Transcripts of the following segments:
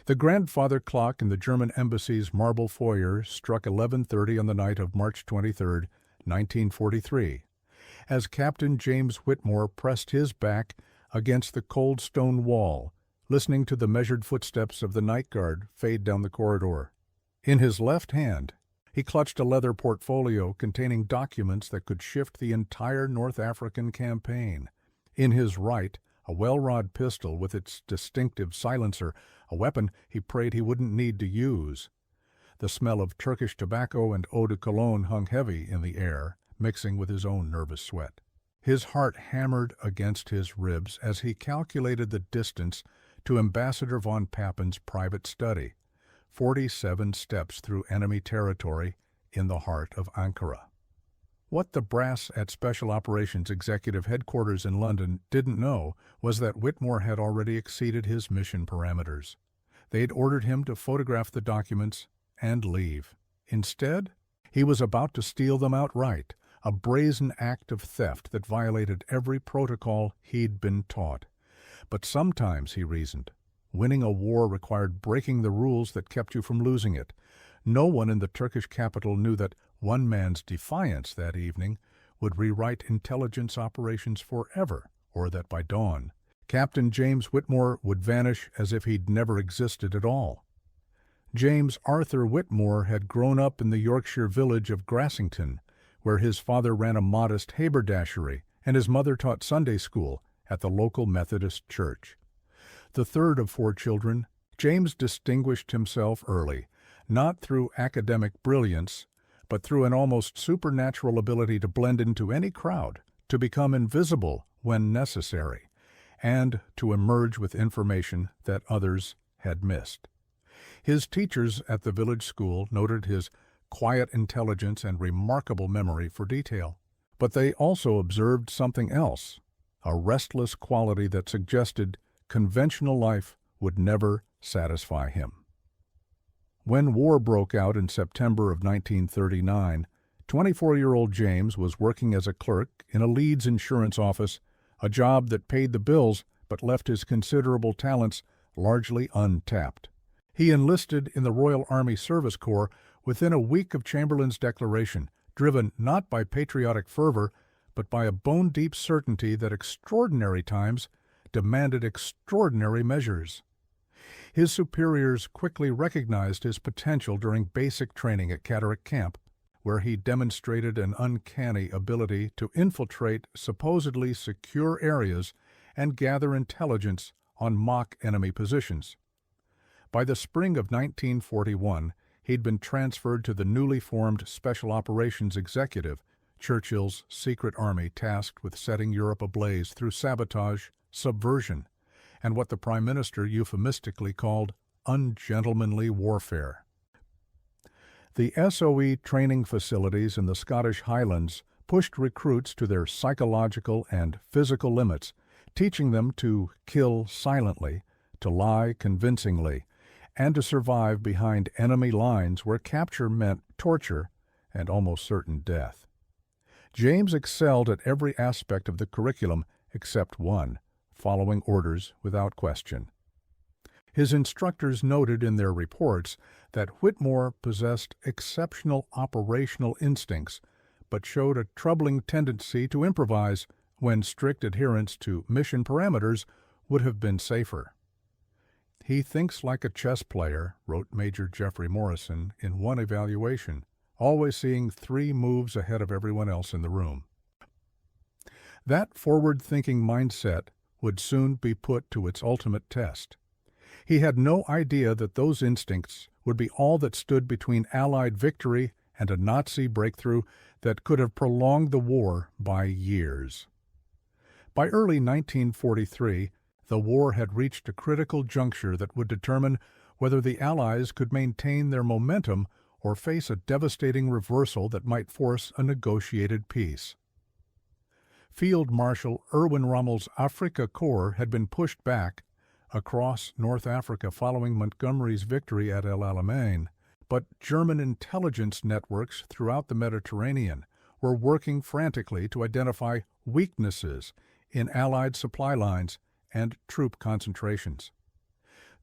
The grandfather clock in the German embassy's marble foyer struck 11:30 on the night of March 23, 1943, as Captain James Whitmore pressed his back against the cold stone wall, listening to the measured footsteps of the night guard fade down the corridor. In his left hand, he clutched a leather portfolio containing documents that could shift the entire North African campaign. In his right, a well-rod pistol with its distinctive silencer, a weapon he prayed he wouldn't need to use. The smell of Turkish tobacco and eau de cologne hung heavy in the air, mixing with his own nervous sweat. His heart hammered against his ribs as he calculated the distance to Ambassador von Pappen's private study, 47 steps through enemy territory in the heart of Ankara. What the brass at Special Operations Executive Headquarters in London didn't know was that Whitmore had already exceeded his mission parameters. They'd ordered him to photograph the documents and leave. Instead, he was about to steal them outright, a brazen act of theft that violated every protocol he'd been taught. But sometimes, he reasoned, winning a war required breaking the rules that kept you from losing it. No one in the Turkish capital knew that one man's defiance that evening would rewrite intelligence operations forever, or that by dawn, Captain James Whitmore would vanish as if he'd never existed at all. James Arthur Whitmore had grown up in the Yorkshire village of Grassington, where his father ran a modest haberdashery and his mother taught Sunday school at the local Methodist church. The third of 4 children, James distinguished himself early, not through academic brilliance, but through an almost supernatural ability to blend into any crowd, to become invisible when necessary, and to emerge with information that others had missed. His teachers at the village school noted his quiet intelligence and remarkable memory for detail, but they also observed something else, a restless quality that suggested conventional life would never satisfy him. When war broke out in September of 1939, 24-year-old James was working as a clerk in a Leeds insurance office, a job that paid the bills but left his considerable talents largely untapped. He enlisted in the Royal Army Service Corps within a week of Chamberlain's declaration, driven not by patriotic fervor, but by a bone-deep certainty that extraordinary times demanded extraordinary measures. His superiors quickly recognized his potential during basic training at Catterick Camp, where he demonstrated an uncanny ability to infiltrate supposedly secure areas and gather intelligence on mock enemy positions. By the spring of 1941, he'd been transferred to the newly formed Special Operations Executive, Churchill's secret army tasked with setting Europe ablaze through sabotage, subversion, and what the Prime Minister euphemistically called ungentlemanly warfare. The SOE training facilities in the Scottish Highlands pushed recruits to their psychological and physical limits, teaching them to kill silently, to lie convincingly, and to survive behind enemy lines where capture meant torture and almost certain death. James excelled at every aspect of the curriculum except one, following orders without question. His instructors noted in their reports that Whitmore possessed exceptional operational instincts, but showed a troubling tendency to improvise when strict adherence to mission parameters would have been safer. "He thinks like a chess player," wrote Major Geoffrey Morrison in one evaluation, always seeing 3 moves ahead of everyone else in the room. That forward-thinking mindset would soon be put to its ultimate test. He had no idea that those instincts would be all that stood between Allied victory and a Nazi breakthrough that could have prolonged the war by years. By early 1943, the war had reached a critical juncture that would determine whether the Allies could maintain their momentum or face a devastating reversal that might force a negotiated peace. Field Marshal Erwin Rommel's Afrika Korps had been pushed back across North Africa following Montgomery's victory at El Alamein, but German intelligence networks throughout the Mediterranean were working frantically to identify weaknesses in Allied supply lines and troop concentrations.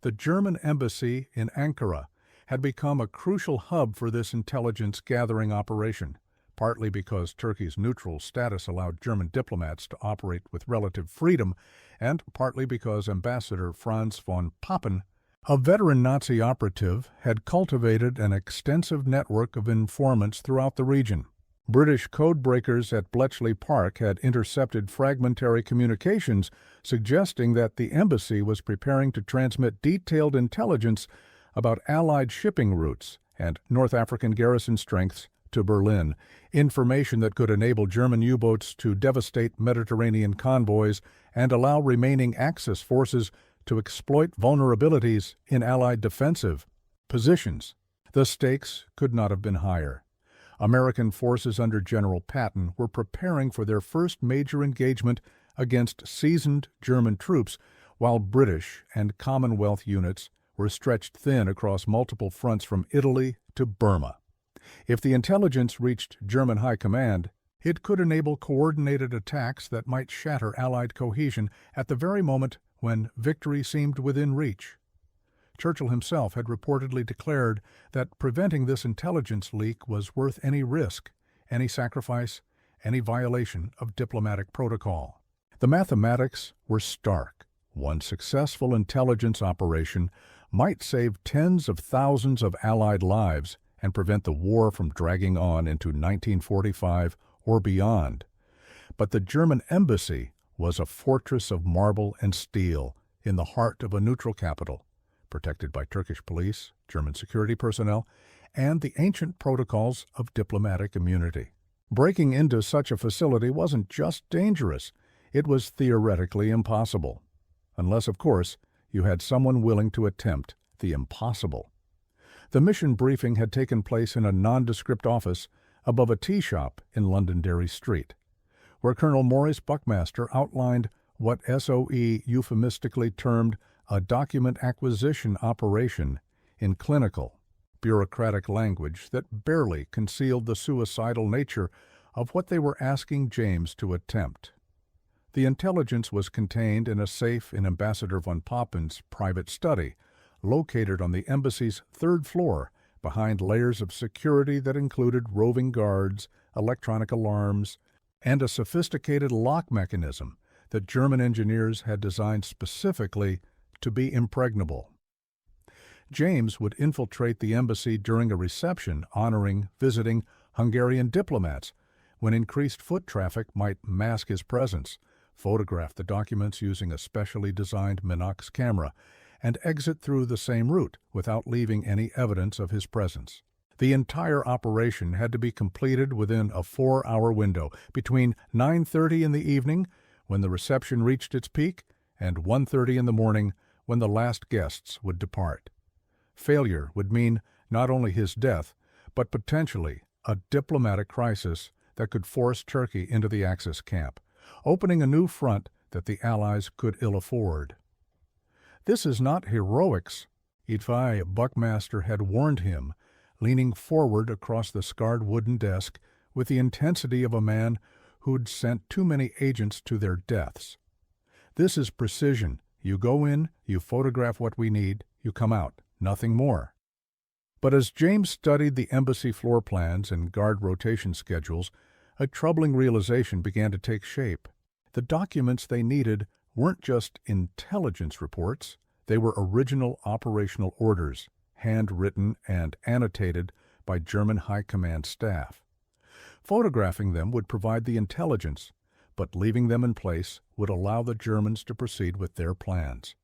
The German embassy in Ankara had become a crucial hub for this intelligence-gathering operation, partly because Turkey's neutral status allowed German diplomats to operate with relative freedom, and partly because Ambassador Franz von Papen, a veteran Nazi operative, had cultivated an extensive network of informants throughout the region. British codebreakers at Bletchley Park had intercepted fragmentary communications suggesting that the embassy was preparing to transmit detailed intelligence about Allied shipping routes and North African garrison strengths to Berlin, information that could enable German U-boats to devastate Mediterranean convoys and allow remaining Axis forces to exploit vulnerabilities in Allied defensive positions. The stakes could not have been higher. American forces under General Patton were preparing for their first major engagement against seasoned German troops, while British and Commonwealth units were stretched thin across multiple fronts from Italy to Burma. If the intelligence reached German high command, it could enable coordinated attacks that might shatter Allied cohesion at the very moment when victory seemed within reach. Churchill himself had reportedly declared that preventing this intelligence leak was worth any risk, any sacrifice, any violation of diplomatic protocol. The mathematics were stark. One successful intelligence operation might save tens of thousands of Allied lives and prevent the war from dragging on into 1945 or beyond. But the German embassy was a fortress of marble and steel in the heart of a neutral capital, protected by Turkish police, German security personnel, and the ancient protocols of diplomatic immunity. Breaking into such a facility wasn't just dangerous, it was theoretically impossible. Unless, of course, you had someone willing to attempt the impossible. The mission briefing had taken place in a nondescript office above a tea shop in Londonderry Street, where Colonel Maurice Buckmaster outlined what SOE euphemistically termed a document acquisition operation in clinical, bureaucratic language that barely concealed the suicidal nature of what they were asking James to attempt. The intelligence was contained in a safe in Ambassador von Papen's private study, located on the embassy's third floor behind layers of security that included roving guards, electronic alarms, and a sophisticated lock mechanism that German engineers had designed specifically to be impregnable. James would infiltrate the embassy during a reception honoring visiting Hungarian diplomats, when increased foot traffic might mask his presence, photograph the documents using a specially designed Minox camera, and exit through the same route without leaving any evidence of his presence. The entire operation had to be completed within a 4-hour window, between 9:30 in the evening, when the reception reached its peak, and 1:30 in the morning, when the last guests would depart. Failure would mean not only his death, but potentially a diplomatic crisis that could force Turkey into the Axis camp, opening a new front that the Allies could ill afford. This is not heroics, Idfai Buckmaster had warned him, leaning forward across the scarred wooden desk with the intensity of a man who'd sent too many agents to their deaths. This is precision. You go in, you photograph what we need, you come out, nothing more. But as James studied the embassy floor plans and guard rotation schedules, a troubling realization began to take shape. The documents they needed weren't just intelligence reports, they were original operational orders, handwritten and annotated by German high command staff. Photographing them would provide the intelligence, but leaving them in place would allow the Germans to proceed with their plans.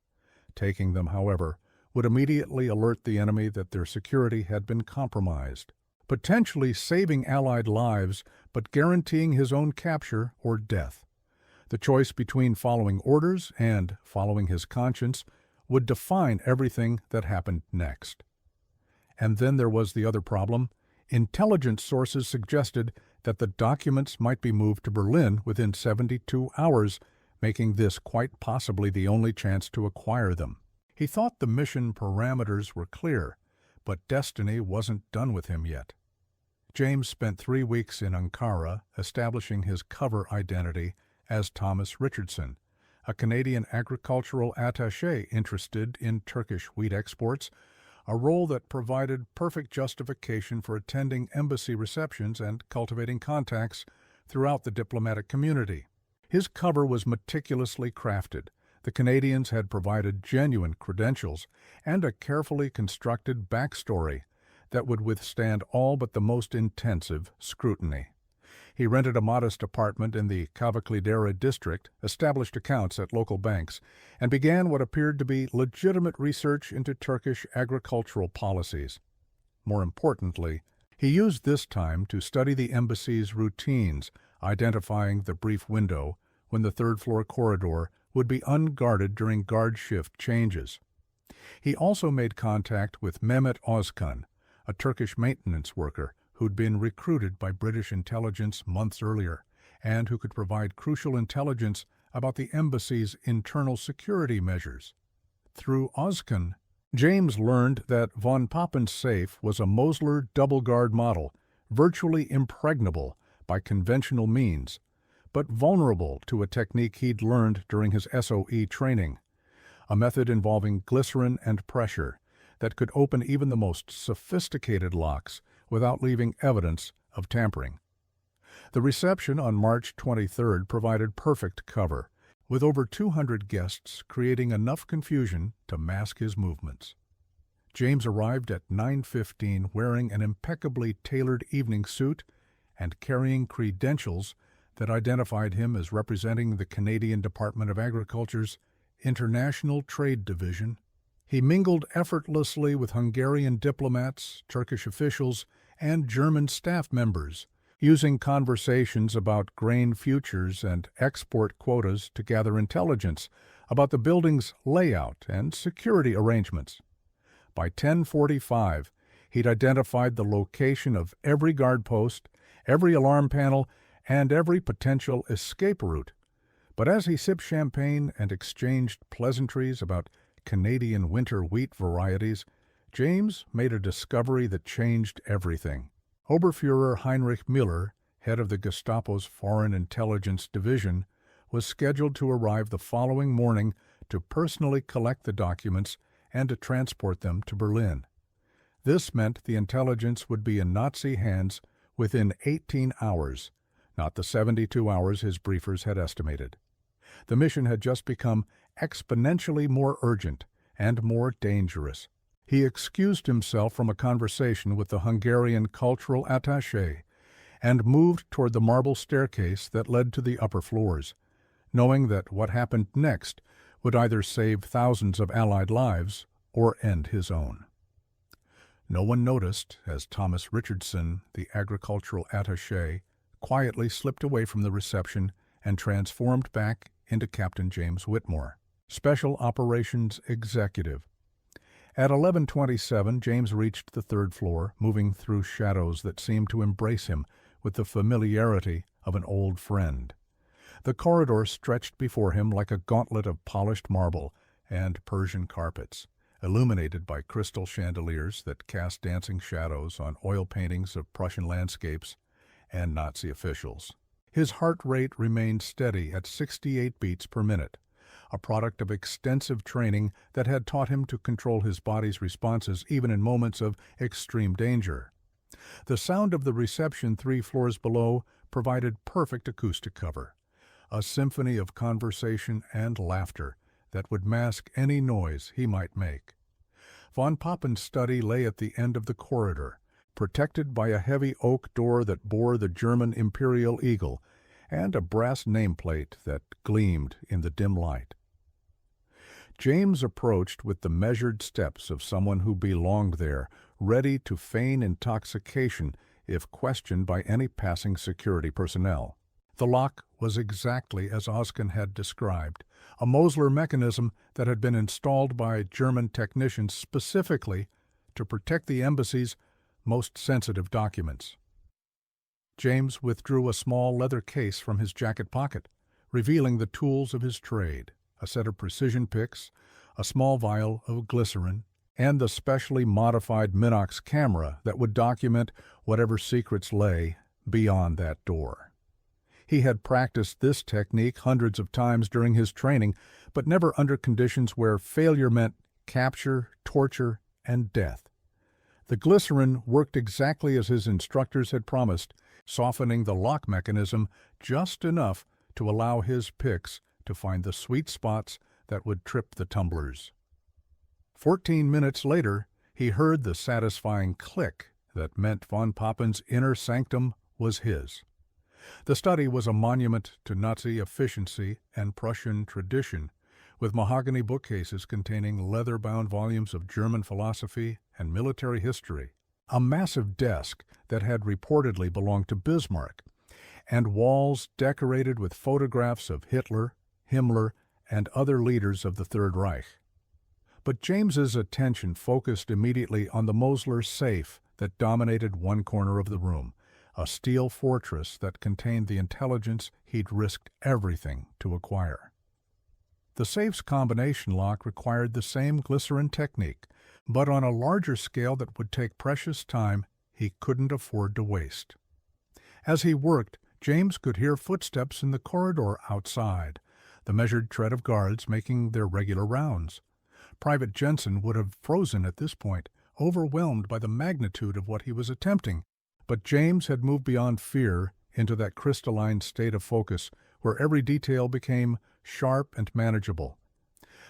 Taking them, however, would immediately alert the enemy that their security had been compromised, potentially saving Allied lives but guaranteeing his own capture or death. The choice between following orders and following his conscience would define everything that happened next. And then there was the other problem. Intelligence sources suggested that the documents might be moved to Berlin within 72 hours, making this quite possibly the only chance to acquire them. He thought the mission parameters were clear, but destiny wasn't done with him yet. James spent 3 weeks in Ankara establishing his cover identity as Thomas Richardson, a Canadian agricultural attaché interested in Turkish wheat exports, a role that provided perfect justification for attending embassy receptions and cultivating contacts throughout the diplomatic community. His cover was meticulously crafted. The Canadians had provided genuine credentials and a carefully constructed backstory that would withstand all but the most intensive scrutiny. He rented a modest apartment in the Kavaklidera district, established accounts at local banks, and began what appeared to be legitimate research into Turkish agricultural policies. More importantly, he used this time to study the embassy's routines, identifying the brief window when the third-floor corridor would be unguarded during guard shift changes. He also made contact with Mehmet Ozkan, a Turkish maintenance worker who'd been recruited by British intelligence months earlier and who could provide crucial intelligence about the embassy's internal security measures. Through Ozkan, James learned that von Pappen's safe was a Mosler double-guard model, virtually impregnable by conventional means, but vulnerable to a technique he'd learned during his SOE training, a method involving glycerin and pressure that could open even the most sophisticated locks without leaving evidence of tampering. The reception on March 23rd provided perfect cover, with over 200 guests creating enough confusion to mask his movements. James arrived at 9:15 wearing an impeccably tailored evening suit and carrying credentials that identified him as representing the Canadian Department of Agriculture's International Trade Division. He mingled effortlessly with Hungarian diplomats, Turkish officials, and German staff members, using conversations about grain futures and export quotas to gather intelligence about the building's layout and security arrangements. By 10:45, he'd identified the location of every guard post, every alarm panel, and every potential escape route. But as he sipped champagne and exchanged pleasantries about Canadian winter wheat varieties, James made a discovery that changed everything. Oberfuhrer Heinrich Müller, head of the Gestapo's Foreign Intelligence Division, was scheduled to arrive the following morning to personally collect the documents and to transport them to Berlin. This meant the intelligence would be in Nazi hands within 18 hours, not the 72 hours his briefers had estimated. The mission had just become exponentially more urgent and more dangerous. He excused himself from a conversation with the Hungarian cultural attaché and moved toward the marble staircase that led to the upper floors, knowing that what happened next would either save thousands of Allied lives or end his own. No one noticed as Thomas Richardson, the agricultural attaché, quietly slipped away from the reception and transformed back into Captain James Whitmore, Special Operations Executive. At 11:27, James reached the third floor, moving through shadows that seemed to embrace him with the familiarity of an old friend. The corridor stretched before him like a gauntlet of polished marble and Persian carpets, illuminated by crystal chandeliers that cast dancing shadows on oil paintings of Prussian landscapes and Nazi officials. His heart rate remained steady at 68 beats per minute, a product of extensive training that had taught him to control his body's responses even in moments of extreme danger. The sound of the reception 3 floors below provided perfect acoustic cover, a symphony of conversation and laughter that would mask any noise he might make. Von Pappen's study lay at the end of the corridor, protected by a heavy oak door that bore the German imperial eagle and a brass nameplate that gleamed in the dim light. James approached with the measured steps of someone who belonged there, ready to feign intoxication if questioned by any passing security personnel. The lock was exactly as Ozkan had described, a Mosler mechanism that had been installed by German technicians specifically to protect the embassy's most sensitive documents. James withdrew a small leather case from his jacket pocket, revealing the tools of his trade, a set of precision picks, a small vial of glycerin, and the specially modified Minox camera that would document whatever secrets lay beyond that door. He had practiced this technique hundreds of times during his training, but never under conditions where failure meant capture, torture, and death. The glycerin worked exactly as his instructors had promised, softening the lock mechanism just enough to allow his picks to find the sweet spots that would trip the tumblers. 14 minutes later, he heard the satisfying click that meant von Pappen's inner sanctum was his. The study was a monument to Nazi efficiency and Prussian tradition, with mahogany bookcases containing leather-bound volumes of German philosophy and military history, a massive desk that had reportedly belonged to Bismarck, and walls decorated with photographs of Hitler, Himmler, and other leaders of the Third Reich. But James's attention focused immediately on the Mosler safe that dominated one corner of the room, a steel fortress that contained the intelligence he'd risked everything to acquire. The safe's combination lock required the same glycerin technique, but on a larger scale that would take precious time he couldn't afford to waste. As he worked, James could hear footsteps in the corridor outside, the measured tread of guards making their regular rounds. Private Jensen would have frozen at this point, overwhelmed by the magnitude of what he was attempting, but James had moved beyond fear into that crystalline state of focus where every detail became sharp and manageable.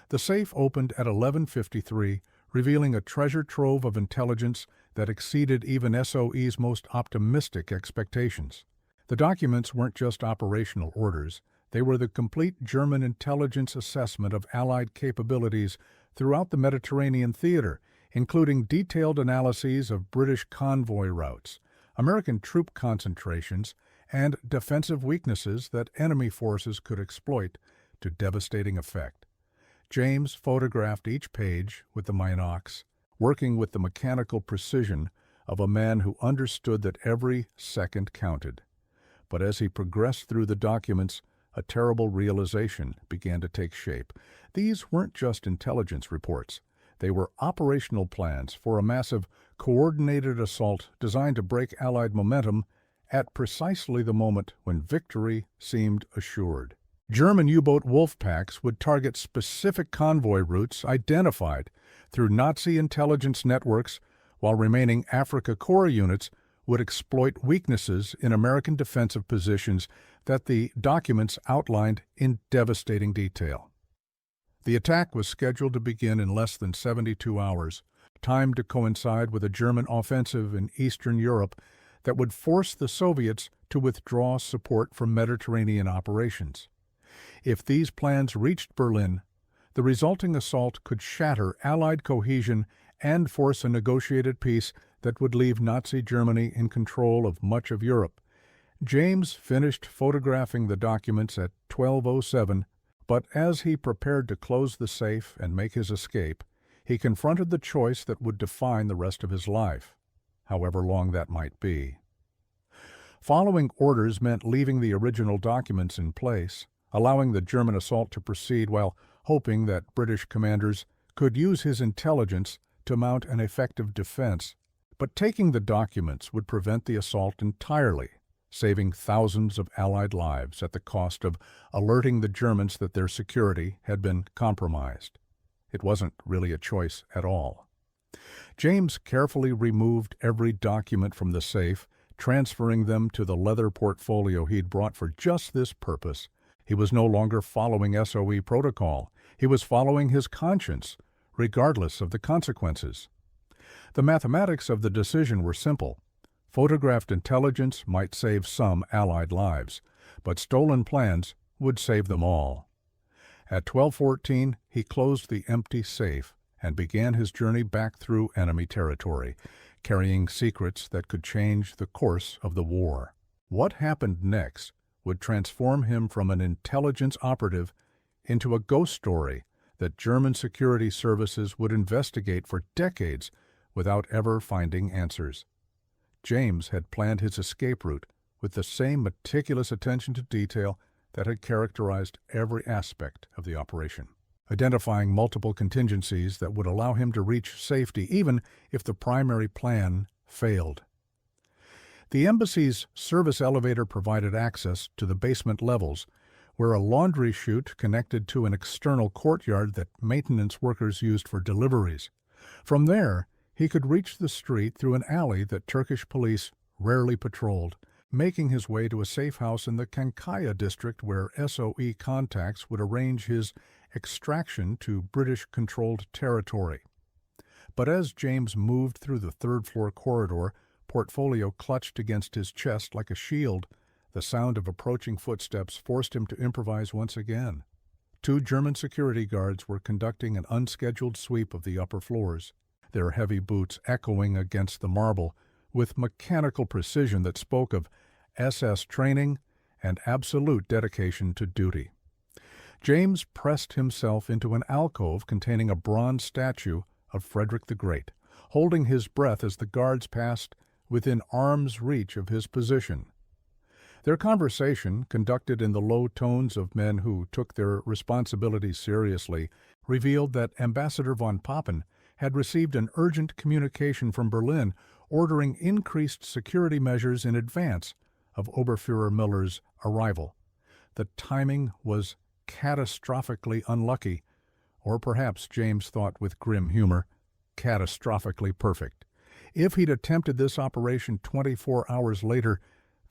The safe opened at 11:53, revealing a treasure trove of intelligence that exceeded even SOE's most optimistic expectations. The documents weren't just operational orders, they were the complete German intelligence assessment of Allied capabilities throughout the Mediterranean theater, including detailed analyses of British convoy routes, American troop concentrations, and defensive weaknesses that enemy forces could exploit to devastating effect. James photographed each page with the Minox, working with the mechanical precision of a man who understood that every second counted. But as he progressed through the documents, a terrible realization began to take shape. These weren't just intelligence reports. They were operational plans for a massive, coordinated assault designed to break Allied momentum at precisely the moment when victory seemed assured. German U-boat wolf packs would target specific convoy routes identified through Nazi intelligence networks, while remaining Afrika Korps units would exploit weaknesses in American defensive positions that the documents outlined in devastating detail. The attack was scheduled to begin in less than 72 hours, timed to coincide with a German offensive in Eastern Europe that would force the Soviets to withdraw support from Mediterranean operations. If these plans reached Berlin, the resulting assault could shatter Allied cohesion and force a negotiated peace that would leave Nazi Germany in control of much of Europe. James finished photographing the documents at 12:07, but as he prepared to close the safe and make his escape, he confronted the choice that would define the rest of his life, however long that might be. Following orders meant leaving the original documents in place, allowing the German assault to proceed while hoping that British commanders could use his intelligence to mount an effective defense. But taking the documents would prevent the assault entirely, saving thousands of Allied lives at the cost of alerting the Germans that their security had been compromised. It wasn't really a choice at all. James carefully removed every document from the safe, transferring them to the leather portfolio he'd brought for just this purpose. He was no longer following SOE protocol. He was following his conscience, regardless of the consequences. The mathematics of the decision were simple. Photographed intelligence might save some Allied lives, but stolen plans would save them all. At 12:14, he closed the empty safe and began his journey back through enemy territory, carrying secrets that could change the course of the war. What happened next would transform him from an intelligence operative into a ghost story that German security services would investigate for decades without ever finding answers. James had planned his escape route with the same meticulous attention to detail that had characterized every aspect of the operation, identifying multiple contingencies that would allow him to reach safety even if the primary plan failed. The embassy's service elevator provided access to the basement levels, where a laundry chute connected to an external courtyard that maintenance workers used for deliveries. From there, he could reach the street through an alley that Turkish police rarely patrolled, making his way to a safe house in the Kankaya district where SOE contacts would arrange his extraction to British-controlled territory. But as James moved through the third-floor corridor, portfolio clutched against his chest like a shield, the sound of approaching footsteps forced him to improvise once again. 2 German security guards were conducting an unscheduled sweep of the upper floors, their heavy boots echoing against the marble with mechanical precision that spoke of SS training and absolute dedication to duty. James pressed himself into an alcove containing a bronze statue of Frederick the Great, holding his breath as the guards passed within arm's reach of his position. Their conversation, conducted in the low tones of men who took their responsibilities seriously, revealed that Ambassador von Papen had received an urgent communication from Berlin ordering increased security measures in advance of Oberfuhrer Müller's arrival. The timing was catastrophically unlucky, or perhaps, James thought with grim humor, catastrophically perfect. If he'd attempted this operation 24 hours later,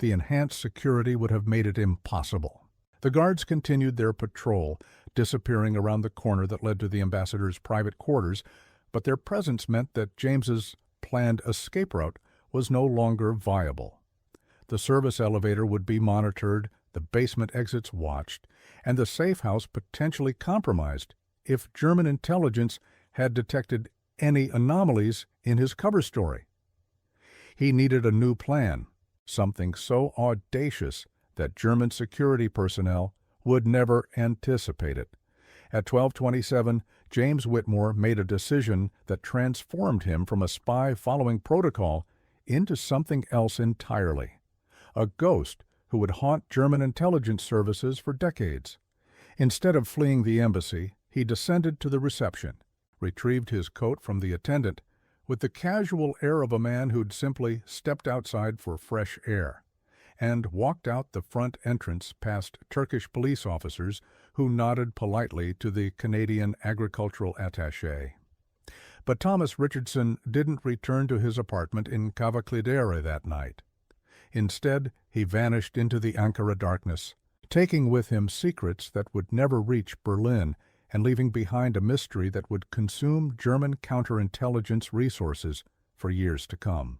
the enhanced security would have made it impossible. The guards continued their patrol, disappearing around the corner that led to the ambassador's private quarters, but their presence meant that James's planned escape route was no longer viable. The service elevator would be monitored, the basement exits watched, and the safe house potentially compromised if German intelligence had detected any anomalies in his cover story. He needed a new plan, something so audacious that German security personnel would never anticipate it. At 12:27, James Whitmore made a decision that transformed him from a spy following protocol into something else entirely. A ghost who would haunt German intelligence services for decades. Instead of fleeing the embassy, he descended to the reception, retrieved his coat from the attendant, with the casual air of a man who'd simply stepped outside for fresh air, and walked out the front entrance past Turkish police officers who nodded politely to the Canadian agricultural attaché. But Thomas Richardson didn't return to his apartment in Kavaklidere that night. Instead, he vanished into the Ankara darkness, taking with him secrets that would never reach Berlin and leaving behind a mystery that would consume German counterintelligence resources for years to come.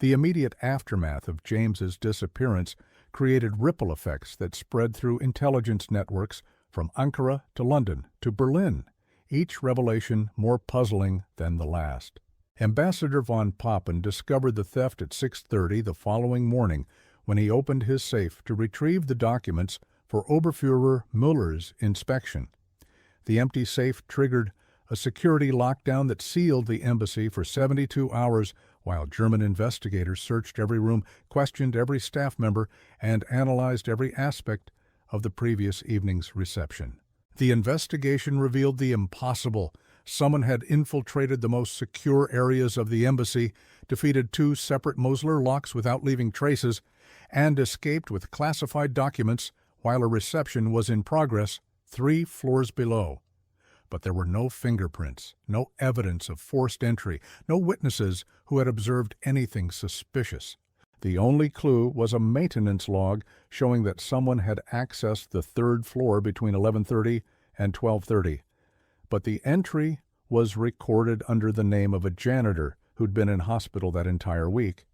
The immediate aftermath of James's disappearance created ripple effects that spread through intelligence networks from Ankara to London to Berlin, each revelation more puzzling than the last. Ambassador von Papen discovered the theft at 6:30 the following morning when he opened his safe to retrieve the documents for Oberfuhrer Müller's inspection. The empty safe triggered a security lockdown that sealed the embassy for 72 hours while German investigators searched every room, questioned every staff member, and analyzed every aspect of the previous evening's reception. The investigation revealed the impossible. Someone had infiltrated the most secure areas of the embassy, defeated 2 separate Mosler locks without leaving traces, and escaped with classified documents while a reception was in progress 3 floors below. But there were no fingerprints, no evidence of forced entry, no witnesses who had observed anything suspicious. The only clue was a maintenance log showing that someone had accessed the 3rd floor between 11:30 and 12:30. But the entry was recorded under the name of a janitor who'd been in hospital that entire week.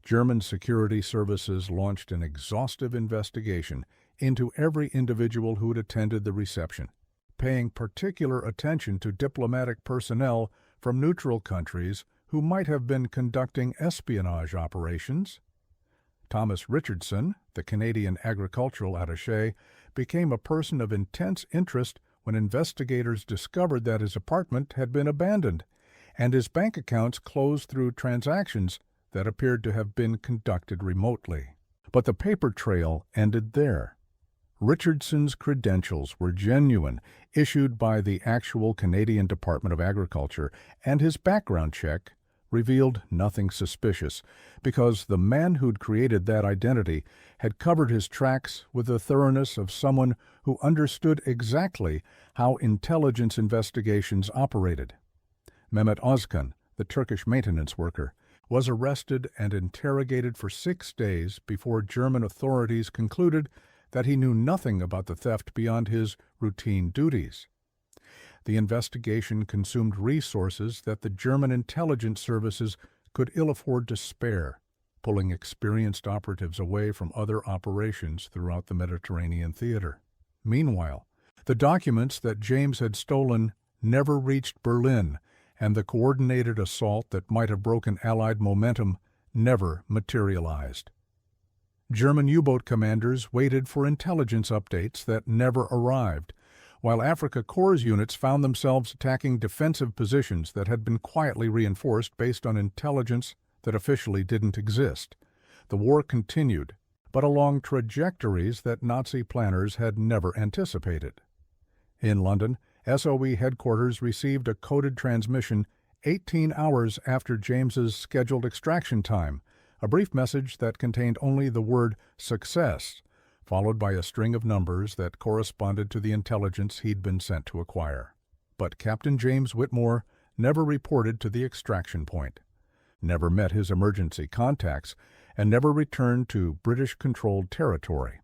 German security services launched an exhaustive investigation into every individual who'd attended the reception, paying particular attention to diplomatic personnel from neutral countries who might have been conducting espionage operations. Thomas Richardson, the Canadian agricultural attaché, became a person of intense interest when investigators discovered that his apartment had been abandoned and his bank accounts closed through transactions that appeared to have been conducted remotely. But the paper trail ended there. Richardson's credentials were genuine, issued by the actual Canadian Department of Agriculture, and his background check revealed nothing suspicious, because the man who'd created that identity had covered his tracks with the thoroughness of someone who understood exactly how intelligence investigations operated. Mehmet Özkan, the Turkish maintenance worker, was arrested and interrogated for 6 days before German authorities concluded that he knew nothing about the theft beyond his routine duties. The investigation consumed resources that the German intelligence services could ill afford to spare, pulling experienced operatives away from other operations throughout the Mediterranean theater. Meanwhile, the documents that James had stolen never reached Berlin, and the coordinated assault that might have broken Allied momentum never materialized. German U-boat commanders waited for intelligence updates that never arrived, while Africa Corps units found themselves attacking defensive positions that had been quietly reinforced based on intelligence that officially didn't exist. The war continued, but along trajectories that Nazi planners had never anticipated. In London, SOE headquarters received a coded transmission 18 hours after James's scheduled extraction time, a brief message that contained only the word "success," followed by a string of numbers that corresponded to the intelligence he'd been sent to acquire. But Captain James Whitmore never reported to the extraction point, never met his emergency contacts, and never returned to British-controlled territory.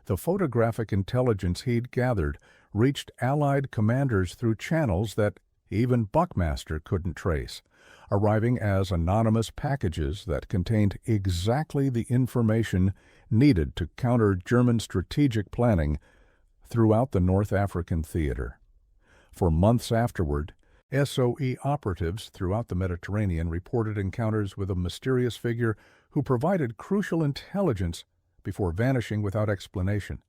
The photographic intelligence he'd gathered reached Allied commanders through channels that even Buckmaster couldn't trace, arriving as anonymous packages that contained exactly the information needed to counter German strategic planning throughout the North African theater. For months afterward, SOE operatives throughout the Mediterranean reported encounters with a mysterious figure who provided crucial intelligence before vanishing without explanation.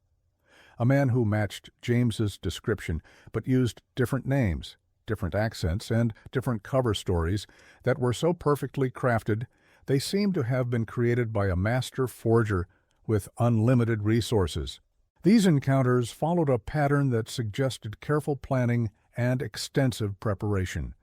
A man who matched James's description but used different names, different accents, and different cover stories that were so perfectly crafted they seemed to have been created by a master forger with unlimited resources. These encounters followed a pattern that suggested careful planning and extensive preparation.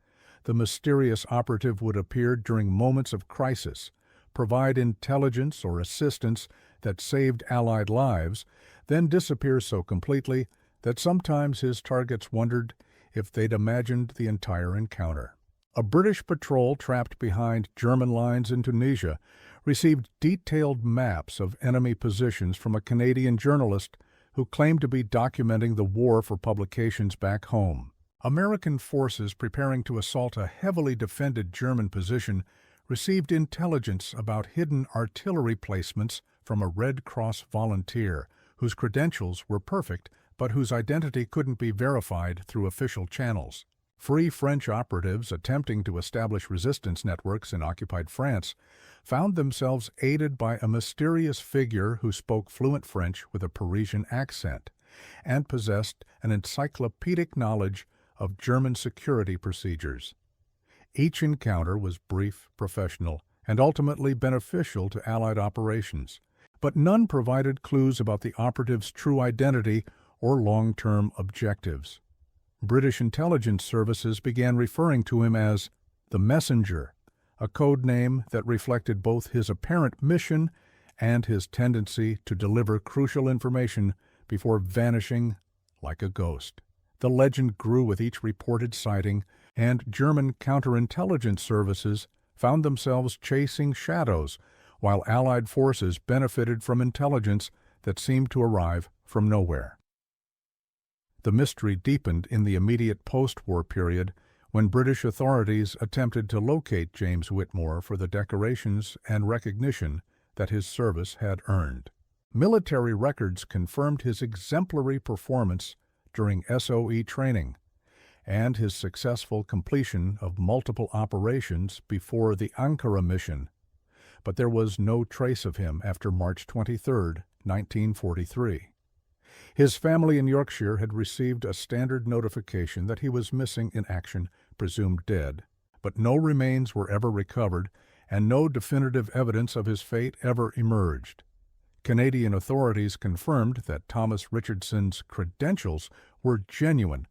The mysterious operative would appear during moments of crisis, provide intelligence or assistance that saved Allied lives, then disappear so completely that sometimes his targets wondered if they'd imagined the entire encounter. A British patrol trapped behind German lines in Tunisia received detailed maps of enemy positions from a Canadian journalist who claimed to be documenting the war for publications back home. American forces preparing to assault a heavily defended German position received intelligence about hidden artillery placements from a Red Cross volunteer whose credentials were perfect but whose identity couldn't be verified through official channels. Free French operatives attempting to establish resistance networks in occupied France found themselves aided by a mysterious figure who spoke fluent French with a Parisian accent and possessed an encyclopedic knowledge of German security procedures. Each encounter was brief, professional, and ultimately beneficial to Allied operations, but none provided clues about the operative's true identity or long-term objectives. British intelligence services began referring to him as the Messenger, a code name that reflected both his apparent mission and his tendency to deliver crucial information before vanishing like a ghost. The legend grew with each reported sighting, and German counterintelligence services found themselves chasing shadows, while Allied forces benefited from intelligence that seemed to arrive from nowhere. The mystery deepened in the immediate post-war period when British authorities attempted to locate James Whitmore for the decorations and recognition that his service had earned. Military records confirmed his exemplary performance during SOE training and his successful completion of multiple operations before the Ankara mission, but there was no trace of him after March 23, 1943. His family in Yorkshire had received a standard notification that he was missing in action, presumed dead, but no remains were ever recovered and no definitive evidence of his fate ever emerged. Canadian authorities confirmed that Thomas Richardson's credentials were genuine,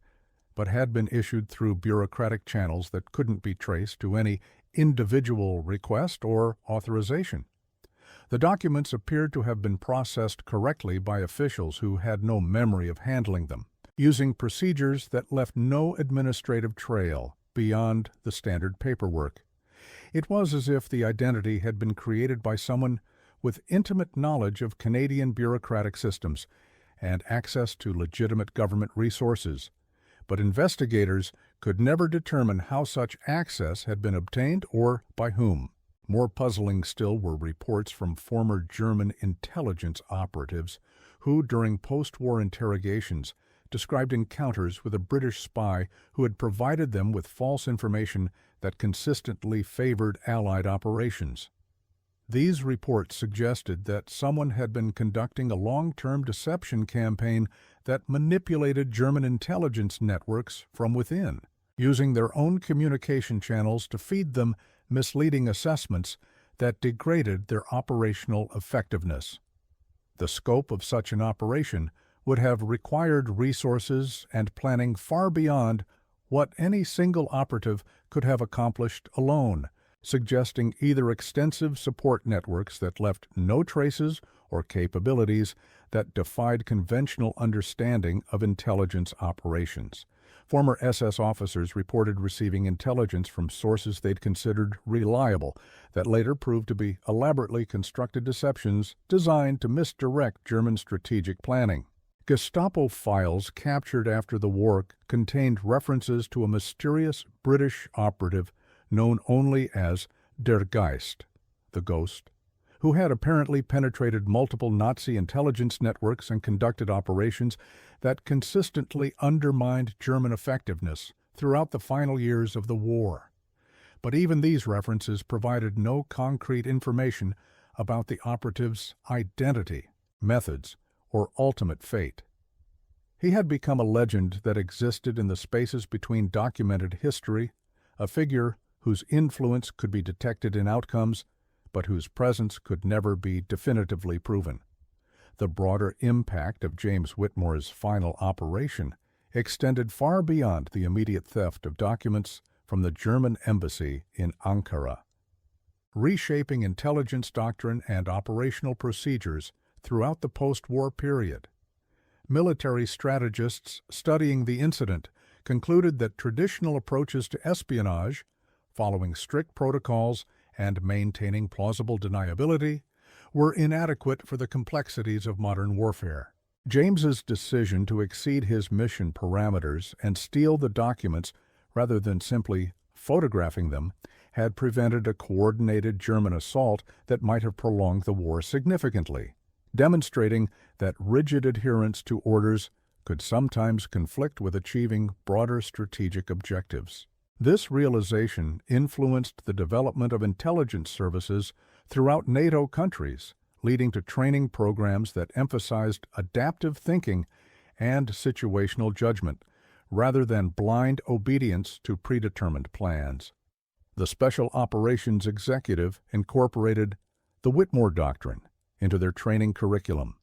but had been issued through bureaucratic channels that couldn't be traced to any individual request or authorization. The documents appeared to have been processed correctly by officials who had no memory of handling them, using procedures that left no administrative trail beyond the standard paperwork. It was as if the identity had been created by someone with intimate knowledge of Canadian bureaucratic systems and access to legitimate government resources, but investigators could never determine how such access had been obtained or by whom. More puzzling still were reports from former German intelligence operatives who, during post-war interrogations, described encounters with a British spy who had provided them with false information that consistently favored Allied operations. These reports suggested that someone had been conducting a long-term deception campaign that manipulated German intelligence networks from within, using their own communication channels to feed them misleading assessments that degraded their operational effectiveness. The scope of such an operation would have required resources and planning far beyond what any single operative could have accomplished alone, suggesting either extensive support networks that left no traces or capabilities that defied conventional understanding of intelligence operations. Former SS officers reported receiving intelligence from sources they'd considered reliable that later proved to be elaborately constructed deceptions designed to misdirect German strategic planning. Gestapo files captured after the war contained references to a mysterious British operative known only as Der Geist, the Ghost, who had apparently penetrated multiple Nazi intelligence networks and conducted operations that consistently undermined German effectiveness throughout the final years of the war. But even these references provided no concrete information about the operative's identity, methods, or ultimate fate. He had become a legend that existed in the spaces between documented history, a figure whose influence could be detected in outcomes, but whose presence could never be definitively proven. The broader impact of James Whitmore's final operation extended far beyond the immediate theft of documents from the German embassy in Ankara. Reshaping intelligence doctrine and operational procedures throughout the post-war period. Military strategists studying the incident concluded that traditional approaches to espionage, following strict protocols and maintaining plausible deniability, were inadequate for the complexities of modern warfare. James's decision to exceed his mission parameters and steal the documents rather than simply photographing them had prevented a coordinated German assault that might have prolonged the war significantly, demonstrating that rigid adherence to orders could sometimes conflict with achieving broader strategic objectives. This realization influenced the development of intelligence services throughout NATO countries, leading to training programs that emphasized adaptive thinking and situational judgment, rather than blind obedience to predetermined plans. The Special Operations Executive incorporated the Whitmore Doctrine into their training curriculum,